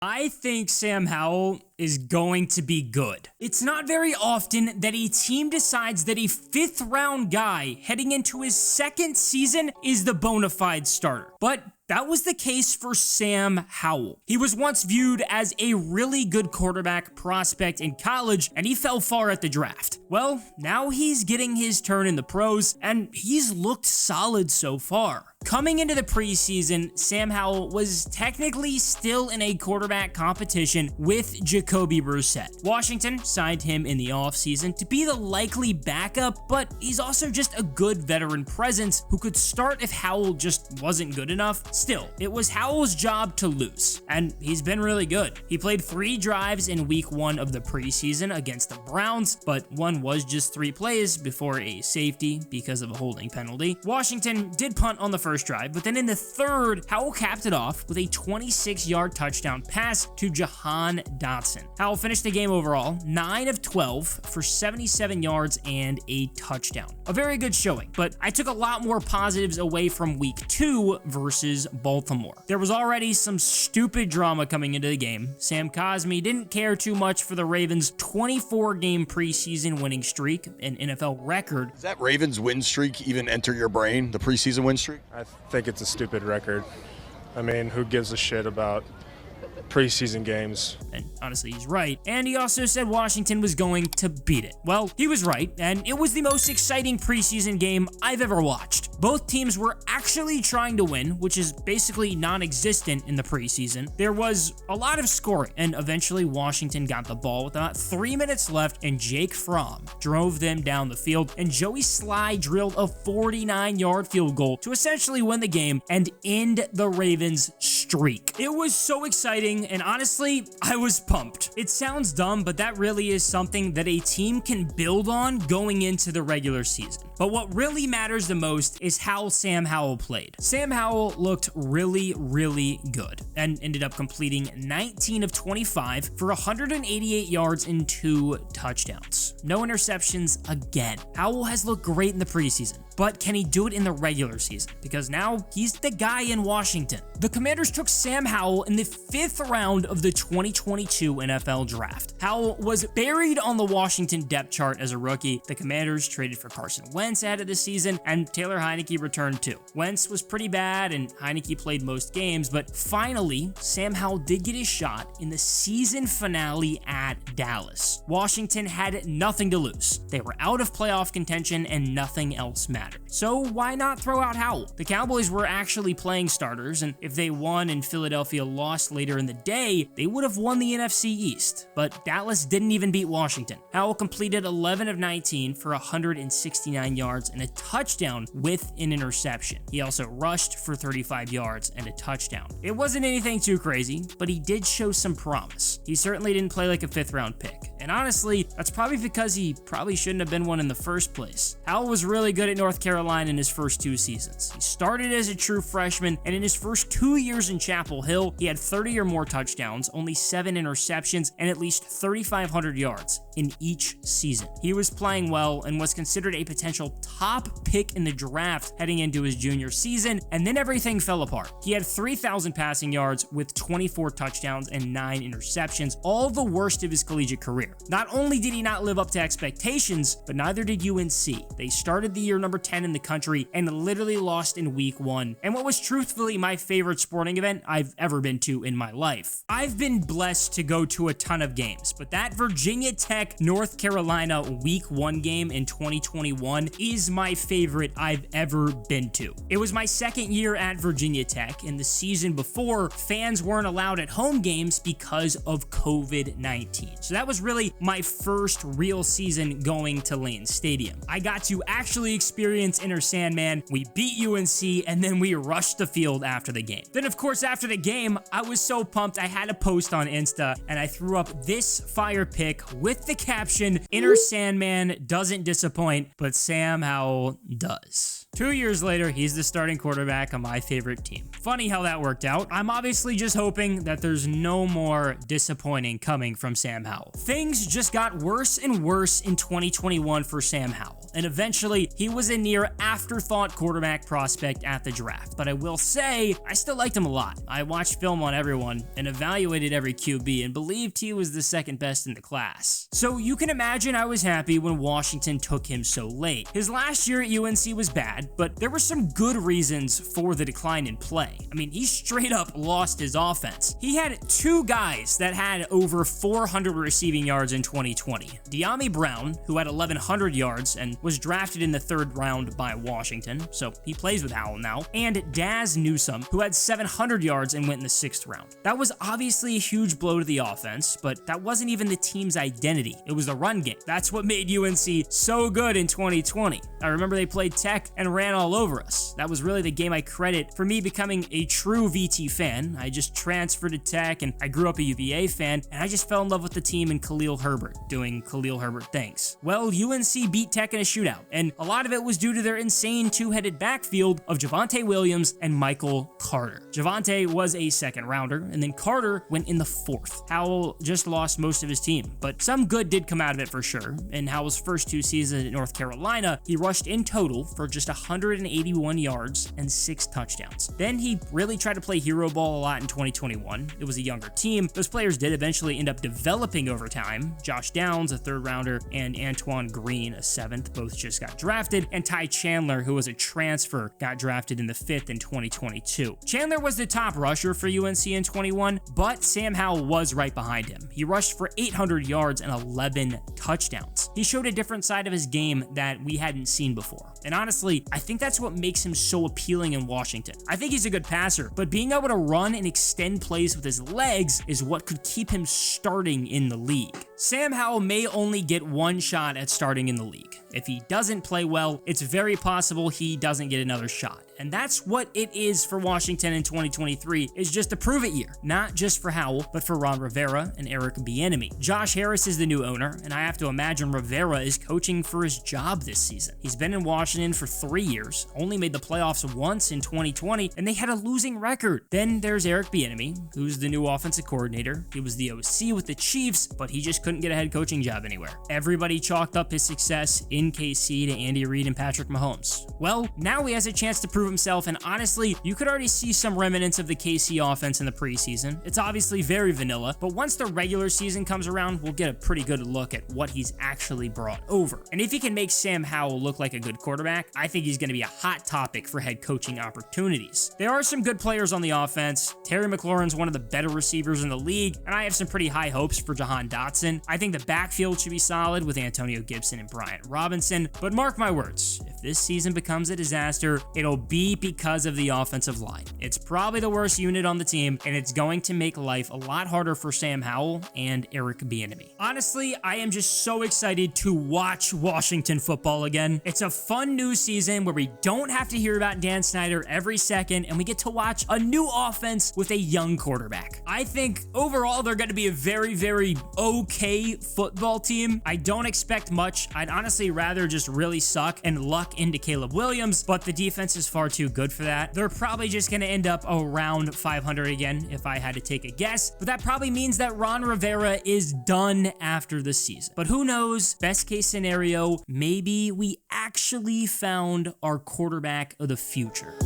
I think Sam Howell is going to be good. It's not very often that a team decides that a 5th round guy heading into his 2nd season is the bona fide starter. But that was the case for Sam Howell. He was once viewed as a really good quarterback prospect in college, and he fell far at the draft. Well, now he's getting his turn in the pros, and he's looked solid so far. Coming into the preseason, Sam Howell was technically still in a quarterback competition with Jacoby Brissett. Washington signed him in the offseason to be the likely backup, but he's also just a good veteran presence who could start if Howell just wasn't good enough. Still, it was Howell's job to lose, and he's been really good. He played 3 drives in week 1 of the preseason against the Browns, but one was just 3 plays before a safety because of a holding penalty. Washington did punt on the first drive, but then in the 3rd, Howell capped it off with a 26-yard touchdown pass to Jahan Dotson. Howell finished the game overall 9 of 12 for 77 yards and a touchdown. A very good showing, but I took a lot more positives away from week 2 versus Baltimore. There was already some stupid drama coming into the game. Sam Cosmi didn't care too much for the Ravens' 24-game preseason winning streak, an NFL record. Does that Ravens win streak even enter your brain, the preseason win streak? I think it's a stupid record. I mean, who gives a shit about preseason games? And honestly, he's right. And he also said Washington was going to beat it. Well, he was right, and it was the most exciting preseason game I've ever watched. Both teams were actually trying to win, which is basically non-existent in the preseason. There was a lot of scoring, and eventually Washington got the ball with about 3 minutes left, and Jake Fromm drove them down the field, and Joey Sly drilled a 49-yard field goal to essentially win the game and end the Ravens' streak. It was so exciting, and honestly, I was pumped. It sounds dumb, but that really is something that a team can build on going into the regular season. But what really matters the most is how Sam Howell played. Sam Howell looked really, really good and ended up completing 19 of 25 for 188 yards and 2 touchdowns. No interceptions again. Howell has looked great in the preseason, but can he do it in the regular season? Because now he's the guy in Washington. The Commanders took Sam Howell in the 5th round of the 2022 NFL Draft. Howell was buried on the Washington depth chart as a rookie. The Commanders traded for Carson Wentz ahead of the season, and Taylor Heineke returned too. Wentz was pretty bad, and Heineke played most games, but finally, Sam Howell did get his shot in the season finale at Dallas. Washington had nothing to lose. They were out of playoff contention, and nothing else mattered. So why not throw out Howell? The Cowboys were actually playing starters, and if they won and Philadelphia lost later in the day, they would have won the NFC East. But Dallas didn't even beat Washington. Howell completed 11 of 19 for 169 yards and a touchdown with an interception. He also rushed for 35 yards and a touchdown. It wasn't anything too crazy, but he did show some promise. He certainly didn't play like a 5th round pick. And honestly, that's probably because he probably shouldn't have been one in the first place. Howell was really good at North Carolina in his first 2 seasons. He started as a true freshman, and in his first 2 years in Chapel Hill, he had 30 or more touchdowns, only 7 interceptions, and at least 3,500 yards in each season. He was playing well and was considered a potential top pick in the draft heading into his junior season, and then everything fell apart. He had 3,000 passing yards with 24 touchdowns and 9 interceptions, all the worst of his collegiate career. Not only did he not live up to expectations, but neither did UNC. They started the year number 10 in the country and literally lost in week 1, and what was truthfully my favorite sporting event I've ever been to in my life. I've been blessed to go to a ton of games, but that Virginia Tech North Carolina week 1 game in 2021 is my favorite I've ever been to. It was my 2nd year at Virginia Tech, and the season before, fans weren't allowed at home games because of COVID-19. So that was really my first real season going to Lane Stadium. I got to actually experience Inner Sandman. We beat UNC, and then we rushed the field after the game. Then, of course, after the game, I was so pumped I had to post on Insta, and I threw up this fire pic with the caption, "Inner Sandman doesn't disappoint, but Sam Howell does." 2 years later, he's the starting quarterback on my favorite team. Funny how that worked out. I'm obviously just hoping that there's no more disappointing coming from Sam Howell. Things just got worse and worse in 2021 for Sam Howell, and eventually he was a near afterthought quarterback prospect at the draft. But I will say, I still liked him a lot. I watched film on everyone and evaluated every QB and believed he was the second best in the class. So you can imagine I was happy when Washington took him so late. His last year at UNC was bad, but there were some good reasons for the decline in play. I mean, he straight up lost his offense. He had 2 guys that had over 400 receiving yards in 2020. De'Ami Brown, who had 1,100 yards and was drafted in the 3rd round by Washington, so he plays with Howell now, and Daz Newsome, who had 700 yards and went in the 6th round. That was obviously a huge blow to the offense, but that wasn't even the team's identity. It was the run game. That's what made UNC so good in 2020. I remember they played Tech and ran all over us. That was really the game I credit for me becoming a true VT fan. I just transferred to Tech and I grew up a UVA fan, and I just fell in love with the team and Khalil Herbert doing Khalil Herbert things. Well, UNC beat Tech in a shootout, and a lot of it was due to their insane 2-headed backfield of Javonte Williams and Michael Carter. Javonte was a 2nd rounder, and then Carter went in the 4th. Howell just lost most of his team, but some good did come out of it for sure. In Howell's first 2 seasons at North Carolina, he rushed in total for just 181 yards and 6 touchdowns. Then he really tried to play hero ball a lot in 2021. It was a younger team. Those players did eventually end up developing over time. Josh Downs, a 3rd rounder, and Antoine Green, a 7th, both just got drafted, and Ty Chandler, who was a transfer, got drafted in the 5th in 2022. Chandler was the top rusher for UNC in 21, but Sam Howell was right behind him. He rushed for 800 yards and 11 touchdowns. He showed a different side of his game that we hadn't seen before. And honestly, I think that's what makes him so appealing in Washington. I think he's a good passer, but being able to run and extend plays with his legs is what could keep him starting in the league. Sam Howell may only get 1 shot at starting in the league. If he doesn't play well, it's very possible he doesn't get another shot. And that's what it is for Washington in 2023, is just a prove-it year. Not just for Howell, but for Ron Rivera and Eric Bieniemy. Josh Harris is the new owner, and I have to imagine Rivera is coaching for his job this season. He's been in Washington for 3 years, only made the playoffs once in 2020, and they had a losing record. Then there's Eric Bieniemy, who's the new offensive coordinator. He was the OC with the Chiefs, but he just couldn't get a head coaching job anywhere. Everybody chalked up his success in KC to Andy Reid and Patrick Mahomes. Well, now he has a chance to prove himself, and honestly, you could already see some remnants of the KC offense in the preseason. It's obviously very vanilla, but once the regular season comes around, we'll get a pretty good look at what he's actually brought over. And if he can make Sam Howell look like a good quarterback, I think he's going to be a hot topic for head coaching opportunities. There are some good players on the offense. Terry McLaurin's one of the better receivers in the league, and I have some pretty high hopes for Jahan Dotson. I think the backfield should be solid with Antonio Gibson and Brian Robinson, but mark my words, if this season becomes a disaster, it'll be because of the offensive line. It's probably the worst unit on the team, and it's going to make life a lot harder for Sam Howell and Eric Bieniemy. Honestly, I am just so excited to watch Washington football again. It's a fun new season where we don't have to hear about Dan Snyder every second, and we get to watch a new offense with a young quarterback. I think overall they're going to be a very, very okay football team. I don't expect much. I'd honestly rather just really suck and luck into Caleb Williams, but the defense is far too good for that. They're probably just going to end up around 500 again if I had to take a guess, but that probably means that Ron Rivera is done after the season. But who knows? Best case scenario, maybe we actually found our quarterback of the future.